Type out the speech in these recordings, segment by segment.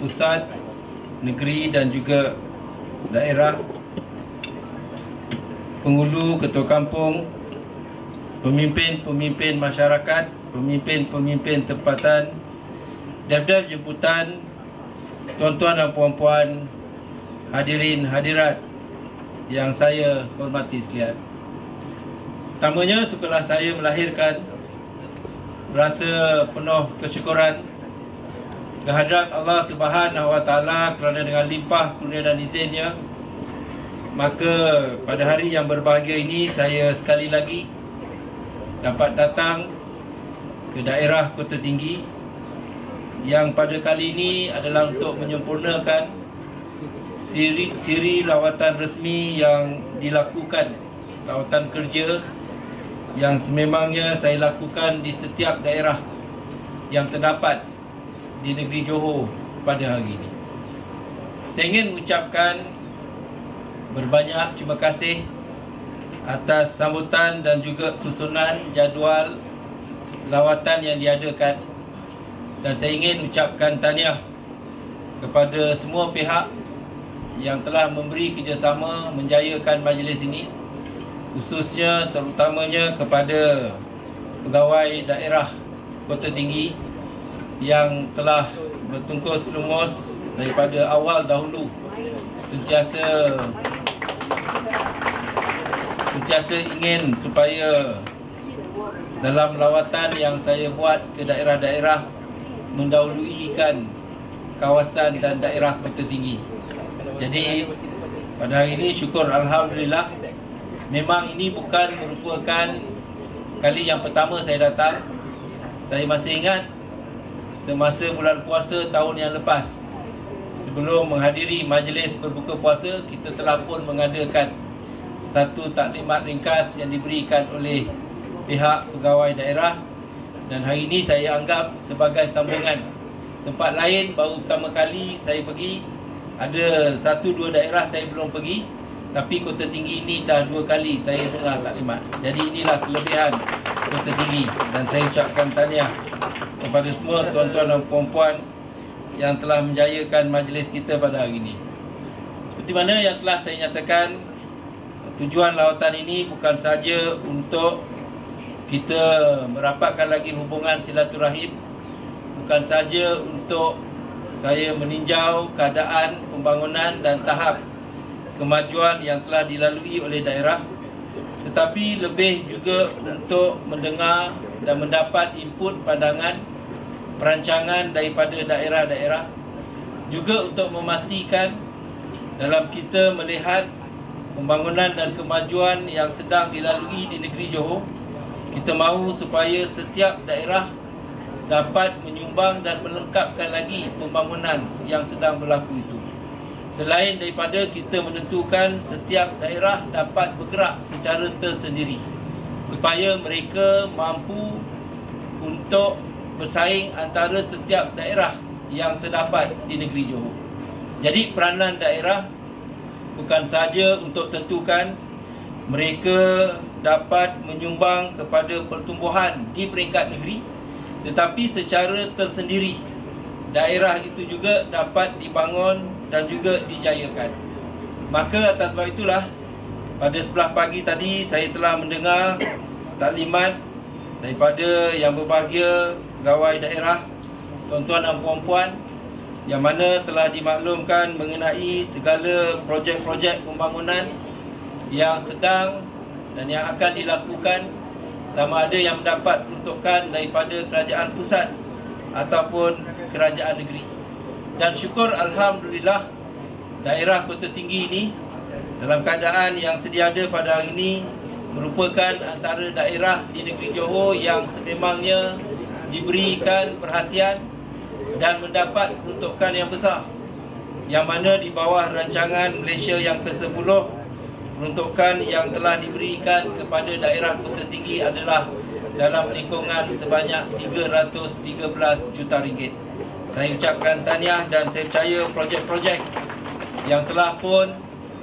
pusat, negeri dan juga daerah, penghulu, ketua kampung, pemimpin-pemimpin masyarakat, pemimpin-pemimpin tempatan, dev-dev jemputan, tuan-tuan dan puan-puan, hadirin hadirat yang saya hormati sekalian. Pertamanya, syukurlah saya melahirkan rasa penuh kesyukuran kehadrat Allah Subhanahu Wa Taala kerana dengan limpah kurnia dan izinnya, maka pada hari yang berbahagia ini saya sekali lagi dapat datang ke daerah Kota Tinggi, yang pada kali ini adalah untuk menyempurnakan siri lawatan resmi yang dilakukan, lawatan kerja yang sememangnya saya lakukan di setiap daerah yang terdapat di negeri Johor pada hari ini. Saya ingin mengucapkan berbanyak terima kasih atas sambutan dan juga susunan jadual lawatan yang diadakan, dan saya ingin ucapkan tahniah kepada semua pihak yang telah memberi kerjasama menjayakan majlis ini, khususnya terutamanya kepada pegawai daerah Kota Tinggi yang telah bertungkus lumus daripada awal dahulu, sentiasa ingin supaya dalam lawatan yang saya buat ke daerah-daerah mendahuluikan kawasan dan daerah Kota Tinggi. Jadi pada hari ini syukur alhamdulillah, memang ini bukan merupakan kali yang pertama saya datang. Saya masih ingat semasa bulan puasa tahun yang lepas, sebelum menghadiri majlis berbuka puasa, kita telah pun mengadakan satu taklimat ringkas yang diberikan oleh pihak pegawai daerah, dan hari ini saya anggap sebagai sambungan. Tempat lain baru pertama kali saya pergi, ada 1-2 daerah saya belum pergi, tapi Kota Tinggi ini dah 2 kali saya dengar taklimat. Jadi inilah kelebihan Kota Tinggi, dan saya ucapkan tahniah kepada semua tuan-tuan dan puan-puan yang telah menjayakan majlis kita pada hari ini. Seperti mana yang telah saya nyatakan, tujuan lawatan ini bukan saja untuk kita merapatkan lagi hubungan silaturahim, bukan saja untuk saya meninjau keadaan pembangunan dan tahap kemajuan yang telah dilalui oleh daerah, tetapi lebih juga untuk mendengar dan mendapat input pandangan perancangan daripada daerah-daerah, juga untuk memastikan dalam kita melihat pembangunan dan kemajuan yang sedang dilalui di negeri Johor, kita mahu supaya setiap daerah dapat menyumbang dan melengkapkan lagi pembangunan yang sedang berlaku itu. Selain daripada kita menentukan setiap daerah dapat bergerak secara tersendiri, supaya mereka mampu untuk bersaing antara setiap daerah yang terdapat di negeri Johor. Jadi peranan daerah bukan saja untuk tentukan mereka dapat menyumbang kepada pertumbuhan di peringkat negeri, tetapi secara tersendiri daerah itu juga dapat dibangun dan juga dijayakan. Maka atas sebab itulah, pada sebelah pagi tadi saya telah mendengar taklimat daripada yang berbahagia pegawai daerah, tuan-tuan dan puan-puan, yang mana telah dimaklumkan mengenai segala projek-projek pembangunan yang sedang dan yang akan dilakukan, sama ada yang mendapat peruntukan daripada kerajaan pusat ataupun kerajaan negeri. Dan syukur alhamdulillah, daerah Kota Tinggi ini dalam keadaan yang sedia ada pada hari ini merupakan antara daerah di negeri Johor yang sememangnya diberikan perhatian dan mendapat peruntukan yang besar, yang mana di bawah rancangan Malaysia yang ke-10, peruntukan yang telah diberikan kepada daerah Kota Tinggi adalah dalam lingkungan sebanyak 313 juta ringgit. Saya ucapkan tahniah, dan saya percaya projek-projek yang telah pun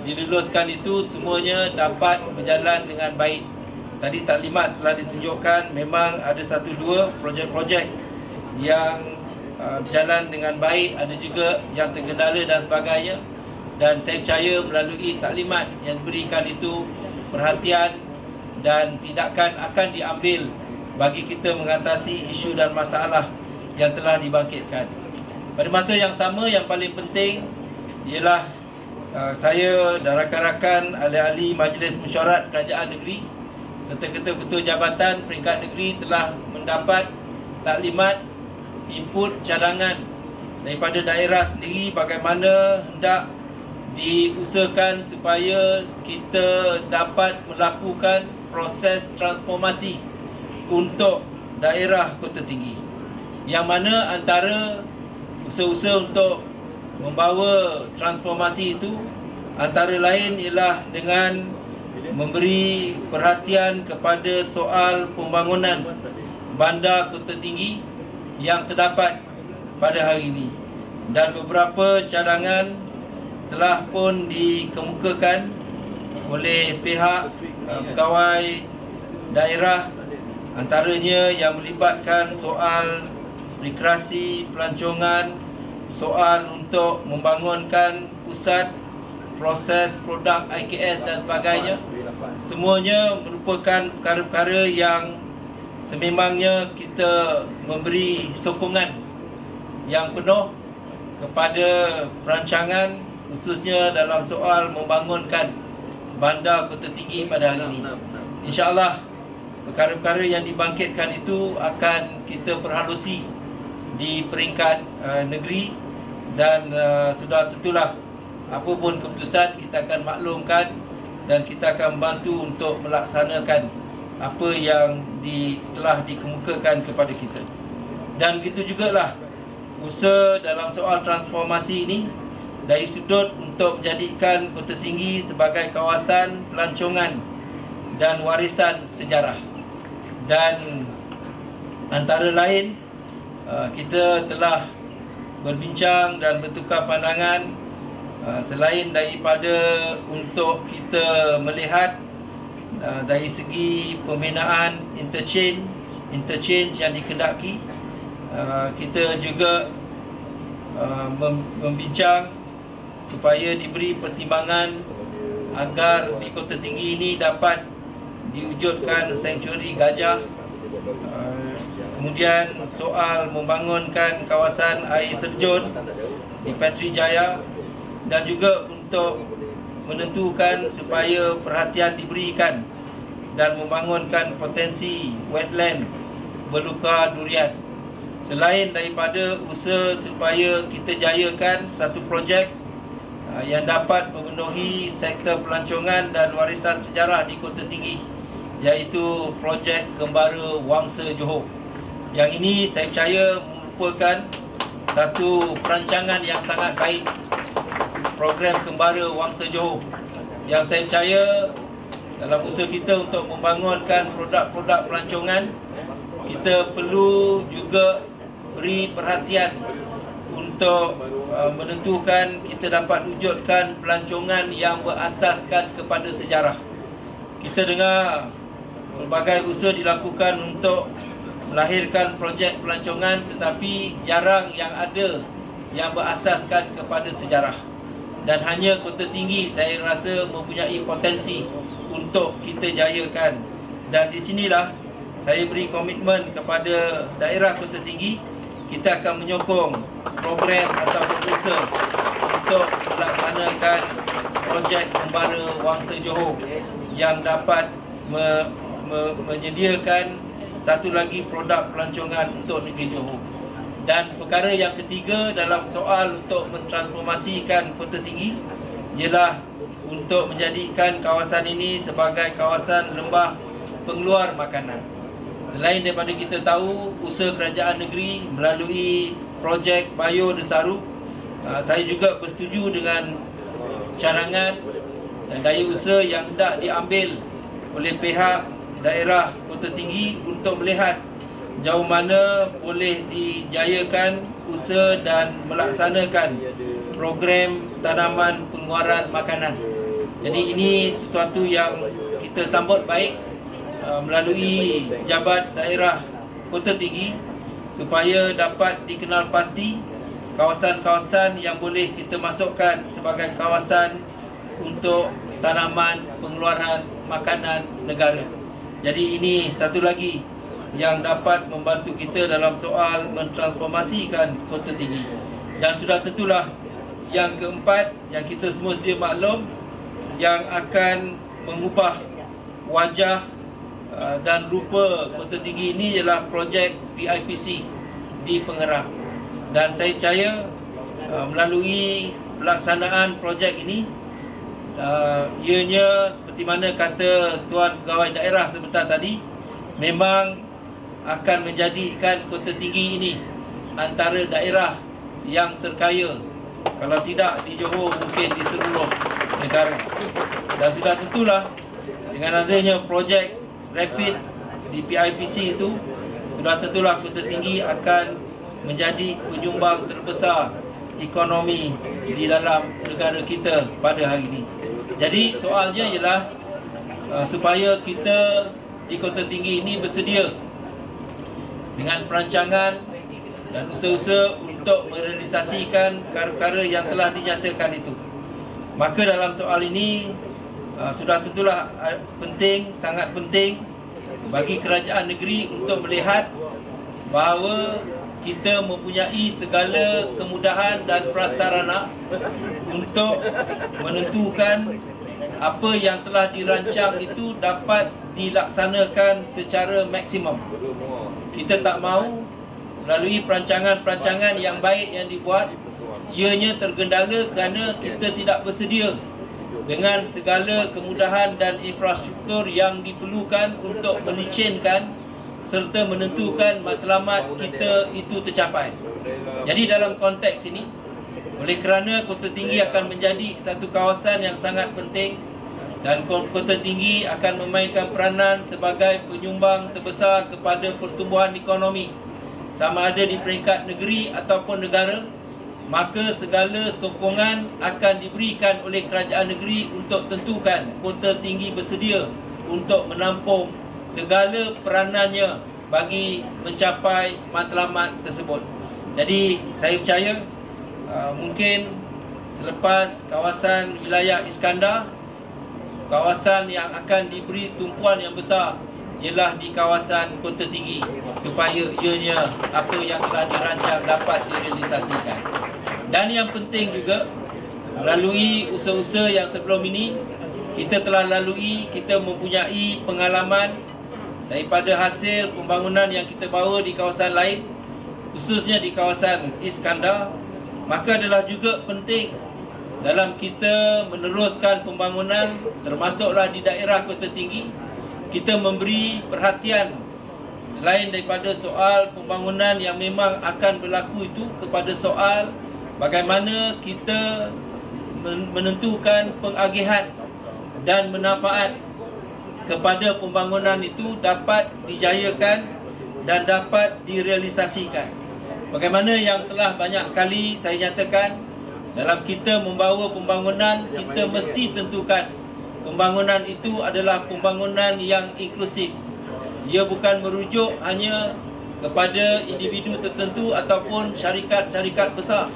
diluluskan itu semuanya dapat berjalan dengan baik. Tadi taklimat telah ditunjukkan memang ada 1-2 projek-projek yang berjalan dengan baik, ada juga yang tergendala dan sebagainya. Dan saya percaya melalui taklimat yang diberikan itu, perhatian dan tindakan akan diambil bagi kita mengatasi isu dan masalah yang telah dibangkitkan. Pada masa yang sama, yang paling penting ialah saya dan rakan-rakan ahli-ahli Majlis Mesyuarat Kerajaan Negeri serta ketua-ketua jabatan peringkat negeri telah mendapat taklimat, input, cadangan daripada daerah sendiri bagaimana hendak diusahakan supaya kita dapat melakukan proses transformasi untuk daerah Kota Tinggi, yang mana antara usaha-usaha untuk membawa transformasi itu antara lain ialah dengan memberi perhatian kepada soal pembangunan bandar Kota Tinggi yang terdapat pada hari ini, dan beberapa cadangan telah pun dikemukakan oleh pihak pegawai daerah, antaranya yang melibatkan soal rekreasi, pelancongan, soal untuk membangunkan pusat proses produk IKS dan sebagainya. Semuanya merupakan perkara-perkara yang sememangnya kita memberi sokongan yang penuh kepada perancangan, khususnya dalam soal membangunkan bandar Kota Tinggi pada hari ini. InsyaAllah perkara-perkara yang dibangkitkan itu akan kita perhalusi di peringkat negeri, dan sudah tentulah apa pun keputusan kita akan maklumkan dan kita akan membantu untuk melaksanakan apa yang telah dikemukakan kepada kita. Dan begitu jugalah usaha dalam soal transformasi ini dari sudut untuk menjadikan Kota Tinggi sebagai kawasan pelancongan dan warisan sejarah. Dan antara lain kita telah berbincang dan bertukar pandangan selain daripada untuk kita melihat dari segi pembinaan interchange yang dikendaki, kita juga membincang supaya diberi pertimbangan agar di Kota Tinggi ini dapat diwujudkan sanctuary gajah. Kemudian soal membangunkan kawasan air terjun di Petri Jaya, dan juga untuk menentukan supaya perhatian diberikan dan membangunkan potensi wetland Beluka Durian. Selain daripada usaha supaya kita jayakan satu projek yang dapat memenuhi sektor pelancongan dan warisan sejarah di Kota Tinggi, iaitu projek Kembara Wangsa Johor. Yang ini saya percaya merupakan satu perancangan yang sangat baik, program Kembara Wangsa Johor, yang saya percaya dalam usaha kita untuk membangunkan produk-produk pelancongan, kita perlu juga beri perhatian untuk menentukan kita dapat wujudkan pelancongan yang berasaskan kepada sejarah. Kita dengar pelbagai usaha dilakukan untuk melahirkan projek pelancongan, tetapi jarang yang ada yang berasaskan kepada sejarah. Dan hanya Kota Tinggi saya rasa mempunyai potensi untuk kita jayakan. Dan di sinilah saya beri komitmen kepada daerah Kota Tinggi, kita akan menyokong program ataupun usaha untuk melaksanakan projek Kembara Wangsa Johor yang dapat menyediakan satu lagi produk pelancongan untuk negeri Johor. Dan perkara yang ketiga dalam soal untuk mentransformasikan Kota Tinggi ialah untuk menjadikan kawasan ini sebagai kawasan lembah pengeluar makanan. Selain daripada kita tahu usaha kerajaan negeri melalui projek Bayo Desaru, saya juga bersetuju dengan cadangan dan daya usaha yang hendak diambil oleh pihak daerah Kota Tinggi untuk melihat jauh mana boleh dijayakan usaha dan melaksanakan program tanaman pengeluaran makanan. Jadi ini sesuatu yang kita sambut baik melalui Jabat Daerah Kota Tinggi, supaya dapat dikenal pasti kawasan-kawasan yang boleh kita masukkan sebagai kawasan untuk tanaman pengeluaran makanan negara. Jadi ini satu lagi yang dapat membantu kita dalam soal mentransformasikan Kota Tinggi. Dan sudah tentulah yang keempat yang kita semua sedia maklum, yang akan mengubah wajah dan rupa Kota Tinggi ini ialah projek PIPC di Pengerang. Dan saya percaya melalui pelaksanaan projek ini, ianya seperti mana kata Tuan Pegawai Daerah sebentar tadi, memang akan menjadikan Kota Tinggi ini antara daerah yang terkaya, kalau tidak di Johor mungkin di seluruh negara. Dan sudah tentulah dengan adanya projek rapid di PIPC itu, sudah tentulah Kota Tinggi akan menjadi penyumbang terbesar ekonomi di dalam negara kita pada hari ini. Jadi soalnya ialah supaya kita di Kota Tinggi ini bersedia dengan perancangan dan usaha-usaha untuk merealisasikan perkara-perkara yang telah dinyatakan itu. Maka dalam soal ini sudah tentulah penting, sangat penting bagi kerajaan negeri untuk melihat bahawa kita mempunyai segala kemudahan dan prasarana untuk menentukan apa yang telah dirancang itu dapat dilaksanakan secara maksimum. Kita tak mahu melalui perancangan-perancangan yang baik yang dibuat, ianya tergendala kerana kita tidak bersedia dengan segala kemudahan dan infrastruktur yang diperlukan untuk melicinkan serta menentukan matlamat kita itu tercapai. Jadi dalam konteks ini, oleh kerana Kota Tinggi akan menjadi satu kawasan yang sangat penting dan Kota Tinggi akan memainkan peranan sebagai penyumbang terbesar kepada pertumbuhan ekonomi, sama ada di peringkat negeri ataupun negara, maka segala sokongan akan diberikan oleh kerajaan negeri untuk tentukan Kota Tinggi bersedia untuk menampung segala peranannya bagi mencapai matlamat tersebut. Jadi saya percaya mungkin selepas kawasan wilayah Iskandar, kawasan yang akan diberi tumpuan yang besar ialah di kawasan Kota Tinggi, supaya ianya apa yang telah dirancang dapat direalisasikan. Dan yang penting juga, melalui usaha-usaha yang sebelum ini kita telah lalui, kita mempunyai pengalaman daripada hasil pembangunan yang kita bawa di kawasan lain, khususnya di kawasan Iskandar. Maka adalah juga penting dalam kita meneruskan pembangunan, termasuklah di daerah Kota Tinggi, kita memberi perhatian selain daripada soal pembangunan yang memang akan berlaku itu, kepada soal bagaimana kita menentukan pengagihan dan manfaat kepada pembangunan itu dapat dijayakan dan dapat direalisasikan. Bagaimana yang telah banyak kali saya nyatakan, dalam kita membawa pembangunan, kita mesti tentukan pembangunan itu adalah pembangunan yang inklusif. Ia bukan merujuk hanya kepada individu tertentu ataupun syarikat-syarikat besar,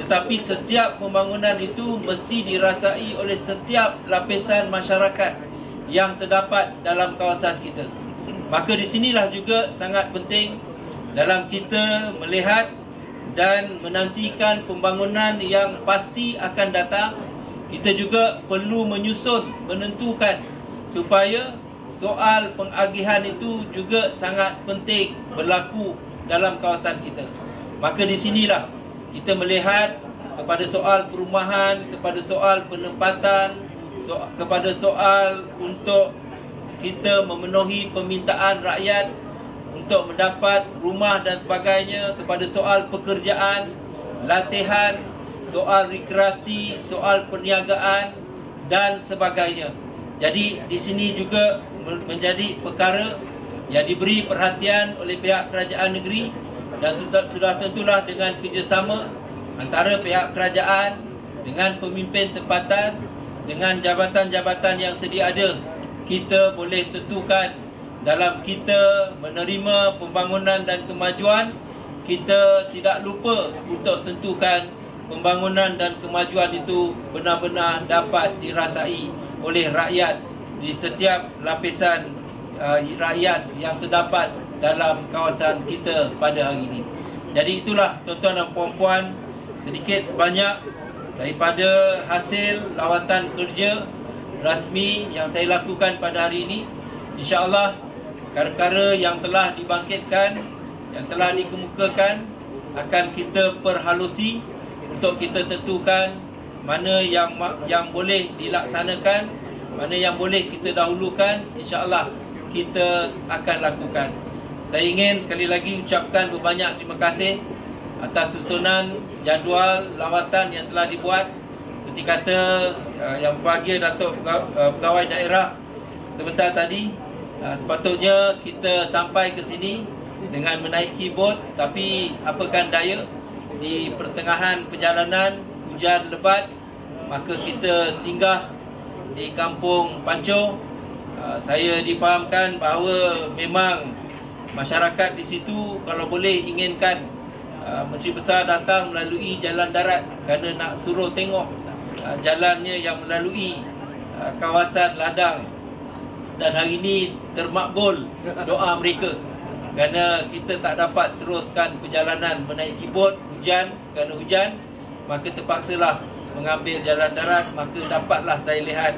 tetapi setiap pembangunan itu mesti dirasai oleh setiap lapisan masyarakat yang terdapat dalam kawasan kita. Maka di sinilah juga sangat penting dalam kita melihat dan menantikan pembangunan yang pasti akan datang, kita juga perlu menyusun, menentukan supaya soal pengagihan itu juga sangat penting berlaku dalam kawasan kita. Maka di sinilah kita melihat kepada soal perumahan, kepada soal penempatan, kepada soal untuk kita memenuhi permintaan rakyat untuk mendapat rumah dan sebagainya, kepada soal pekerjaan, latihan, soal rekreasi, soal perniagaan dan sebagainya. Jadi di sini juga menjadi perkara yang diberi perhatian oleh pihak kerajaan negeri, dan sudah tentulah dengan kerjasama antara pihak kerajaan dengan pemimpin tempatan, dengan jabatan-jabatan yang sedia ada, kita boleh tentukan dalam kita menerima pembangunan dan kemajuan, kita tidak lupa untuk tentukan pembangunan dan kemajuan itu benar-benar dapat dirasai oleh rakyat di setiap lapisan rakyat yang terdapat dalam kawasan kita pada hari ini. Jadi itulah tuan-tuan dan puan-puan, sedikit sebanyak daripada hasil lawatan kerja rasmi yang saya lakukan pada hari ini. InsyaAllah perkara yang telah dibangkitkan, yang telah dikemukakan akan kita perhalusi untuk kita tentukan mana yang boleh dilaksanakan, mana yang boleh kita dahulukan. InsyaAllah kita akan lakukan. Saya ingin sekali lagi ucapkan berbanyak terima kasih atas susunan jadual lawatan yang telah dibuat. Seperti kata yang berbahagia Datuk Pegawai Daerah sebentar tadi, sepatutnya kita sampai ke sini dengan menaiki bot, tapi apakan daya, di pertengahan perjalanan hujan lebat, maka kita singgah di Kampung Panco. Saya difahamkan bahawa memang masyarakat di situ kalau boleh inginkan Menteri Besar datang melalui jalan darat kerana nak suruh tengok jalannya yang melalui kawasan ladang. Dan hari ini termakbul doa mereka kerana kita tak dapat teruskan perjalanan menaiki bot hujan, kerana hujan, maka terpaksalah mengambil jalan darat. Maka dapatlah saya lihat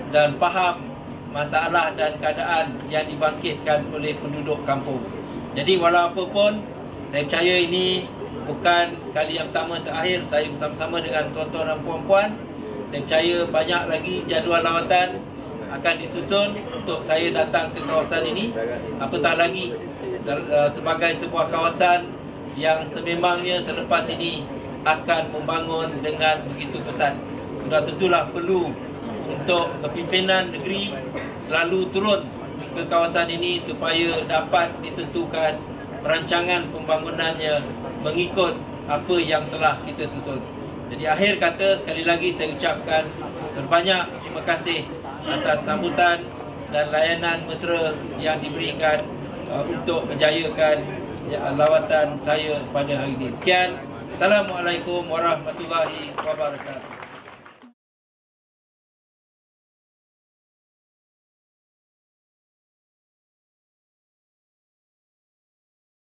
dan faham masalah dan keadaan yang dibangkitkan oleh penduduk kampung. Jadi walau apa pun, saya percaya ini bukan kali yang pertama terakhir saya bersama-sama dengan tuan-tuan dan puan-puan. Saya percaya banyak lagi jadual lawatan akan disusun untuk saya datang ke kawasan ini. Apatah lagi sebagai sebuah kawasan yang sememangnya selepas ini akan membangun dengan begitu pesat. Sudah tentulah perlu untuk pimpinan negeri selalu turun ke kawasan ini supaya dapat ditentukan perancangan pembangunannya mengikut apa yang telah kita susun. Jadi akhir kata, sekali lagi saya ucapkan berbanyak terima kasih atas sambutan dan layanan mesra yang diberikan untuk menjayakan lawatan saya pada hari ini. Sekian. Assalamualaikum warahmatullahi wabarakatuh.